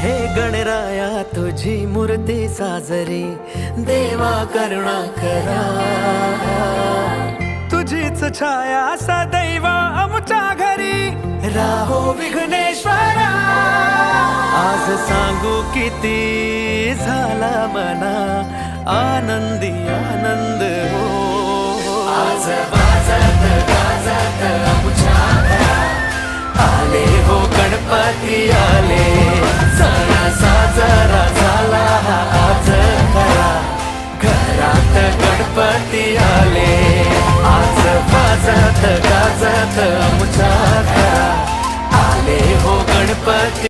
हे गणराया तुझी मूर्ती साजरी, देवा करुणा करा। तुझीच छाया सदैव आमच्या घरी, राहो विघ्नेश्वरा। आज सांगू किती झाला मना, आनंदी आनंद हो। आज वाजत गाजत आमच्या घरात, आले हो गणपती आले। सण साजरा झाला हा आज खरा, घरात गणपती आले। आज वाजत गाजत आमच्या घरात, आले हो गणपती।